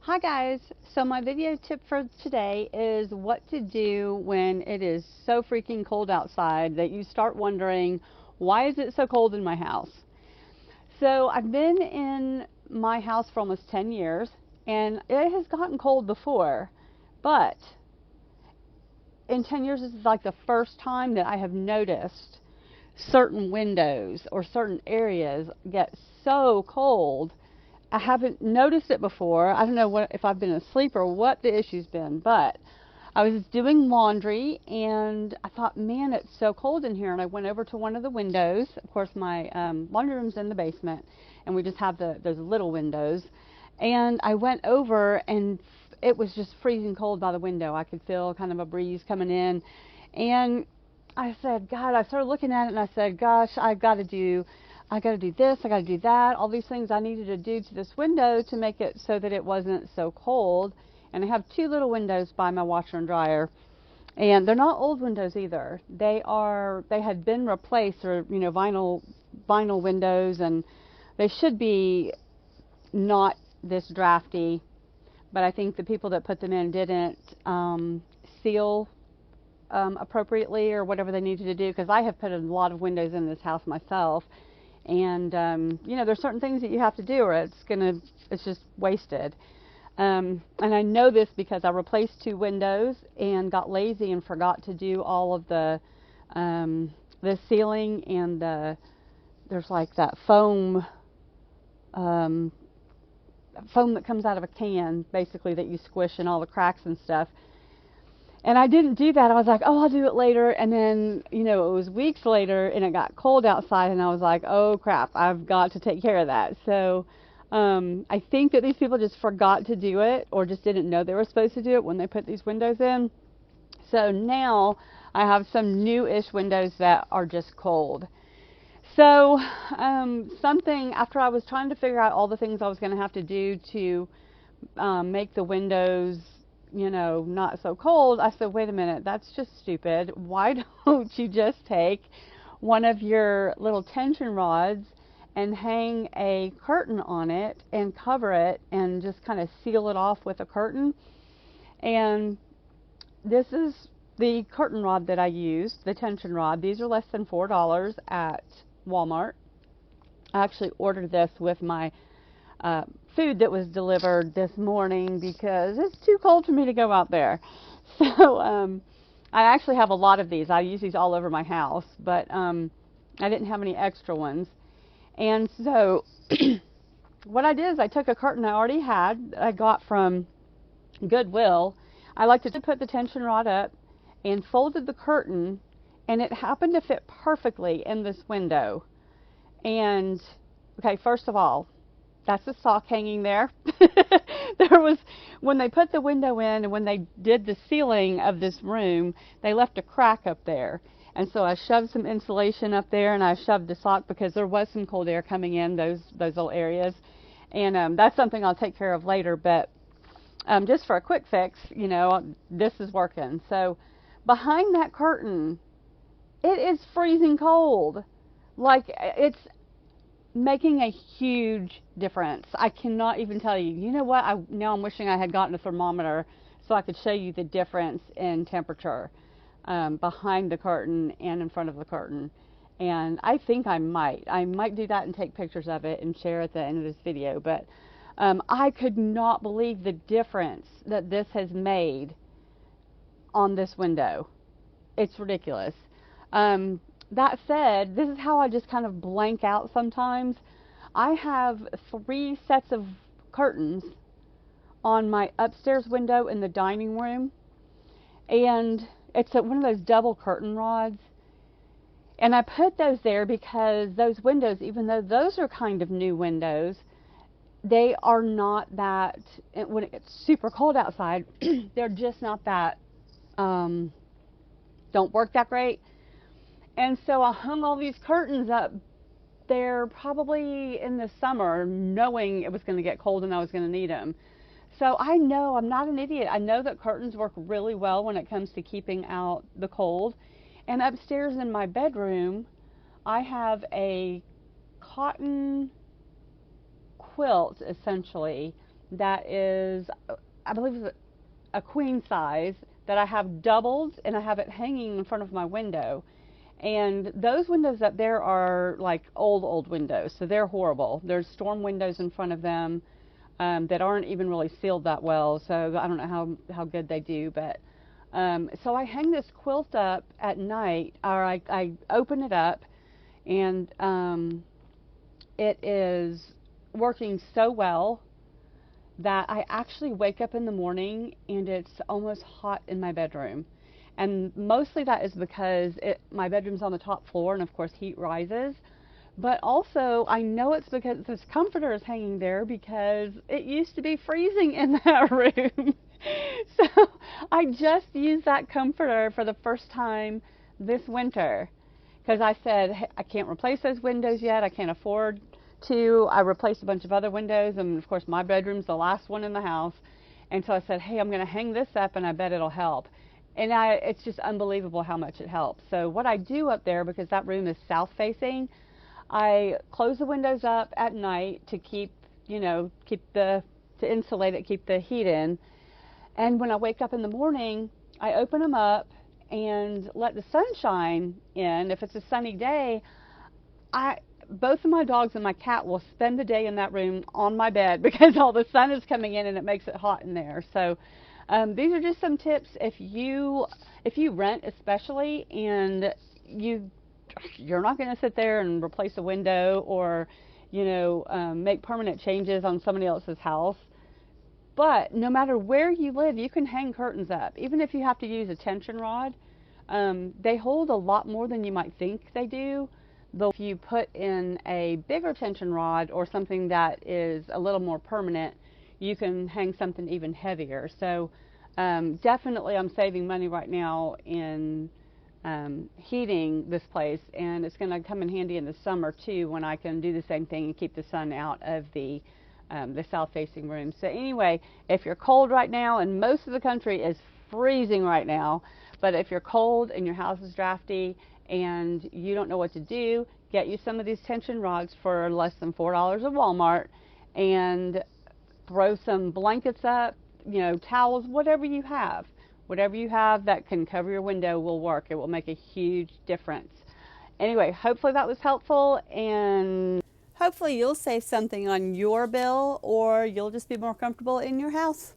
Hi guys, so my video tip for today is what to do when it is so freaking cold outside that you start wondering, why is it so cold in my house? So I've been in my house for almost 10 years and it has gotten cold before, but in 10 years this is like the first time that I have noticed certain windows or certain areas get so cold. I haven't noticed it before. I don't know if I've been asleep or what the issue's been, but I was doing laundry and I thought, man, it's so cold in here. And I went over to one of the windows. Of course, my laundry room's in the basement, and we just have those little windows. And I went over, and it was just freezing cold by the window. I could feel kind of a breeze coming in, and I said, God, I started looking at it, and I said, gosh, I got to do this, I got to do that, all these things I needed to do to this window to make it so that it wasn't so cold. And I have two little windows by my washer and dryer, and they're not old windows either. They had been replaced, or vinyl windows, and they should be not this drafty, but I think the people that put them in didn't seal appropriately or whatever they needed to do, because I have put a lot of windows in this house myself. And there's certain things that you have to do, or it's just wasted. And I know this because I replaced two windows and got lazy and forgot to do all of the ceiling, and there's like that foam that comes out of a can, basically, that you squish in all the cracks and stuff. And I didn't do that. I was like, oh, I'll do it later. And then, it was weeks later, and it got cold outside, and I was like, oh, crap, I've got to take care of that. So I think that these people just forgot to do it, or just didn't know they were supposed to do it when they put these windows in. So now I have some new-ish windows that are just cold. So after I was trying to figure out all the things I was going to have to do to make the windows not so cold, I said, wait a minute, that's just stupid. Why don't you just take one of your little tension rods and hang a curtain on it and cover it and just kind of seal it off with a curtain? And this is the curtain rod that I used, the tension rod. These are less than $4 at Walmart. I actually ordered this with my food that was delivered this morning because it's too cold for me to go out there. So I actually have a lot of these. I use these all over my house, but I didn't have any extra ones. And so what I did is I took a curtain I already had that I got from Goodwill. I like to put the tension rod up and folded the curtain, and it happened to fit perfectly in this window. And okay, first of all, that's a sock hanging there. When they put the window in and when they did the ceiling of this room, they left a crack up there. And so I shoved some insulation up there, and I shoved the sock because there was some cold air coming in those little areas. And that's something I'll take care of later, but just for a quick fix, this is working. So behind that curtain, it is freezing cold. Like, it's making a huge difference. I cannot even tell you. You know what? Now I'm wishing I had gotten a thermometer so I could show you the difference in temperature behind the curtain and in front of the curtain. And I think I might do that and take pictures of it and share at the end of this video. But I could not believe the difference that this has made on this window. It's ridiculous. That said, this is how I just kind of blank out sometimes. I have 3 sets of curtains on my upstairs window in the dining room, and it's one of those double curtain rods. And I put those there because those windows, even though those are kind of new windows, they are not that, when it gets super cold outside, they're just not that, don't work that great. And so I hung all these curtains up there probably in the summer, knowing it was going to get cold and I was going to need them. So I know, I'm not an idiot. I know that curtains work really well when it comes to keeping out the cold. And upstairs in my bedroom, I have a cotton quilt, essentially, that is, I believe it's a queen size, that I have doubled, and I have it hanging in front of my window. And those windows up there are like old windows, so they're horrible. There's storm windows in front of them that aren't even really sealed that well, so I don't know how good they do. But so I hang this quilt up at night, or I open it up, and it is working so well that I actually wake up in the morning and it's almost hot in my bedroom. And mostly that is because my bedroom's on the top floor, and of course heat rises. But also I know it's because this comforter is hanging there because it used to be freezing in that room. So I just used that comforter for the first time this winter because I said, "Hey, I can't replace those windows yet. I can't afford to." I replaced a bunch of other windows, and of course my bedroom's the last one in the house. And so I said, hey, I'm going to hang this up and I bet it'll help. And it's just unbelievable how much it helps. So what I do up there, because that room is south facing, I close the windows up at night to keep, to insulate it, keep the heat in. And when I wake up in the morning, I open them up and let the sunshine in. If it's a sunny day, both of my dogs and my cat will spend the day in that room on my bed because all the sun is coming in and it makes it hot in there. So these are just some tips if you rent, especially, and you're not going to sit there and replace a window or make permanent changes on somebody else's house. But no matter where you live, you can hang curtains up, even if you have to use a tension rod. They hold a lot more than you might think they do. Though if you put in a bigger tension rod or something that is a little more permanent, you can hang something even heavier. So definitely I'm saving money right now in heating this place, and it's going to come in handy in the summer too when I can do the same thing and keep the sun out of the south-facing room. So anyway, if you're cold right now, and most of the country is freezing right now, but if you're cold and your house is drafty and you don't know what to do, get you some of these tension rods for less than $4 at Walmart and throw some blankets up, towels, whatever you have. Whatever you have that can cover your window will work. It will make a huge difference. Anyway, hopefully that was helpful, and hopefully you'll save something on your bill, or you'll just be more comfortable in your house.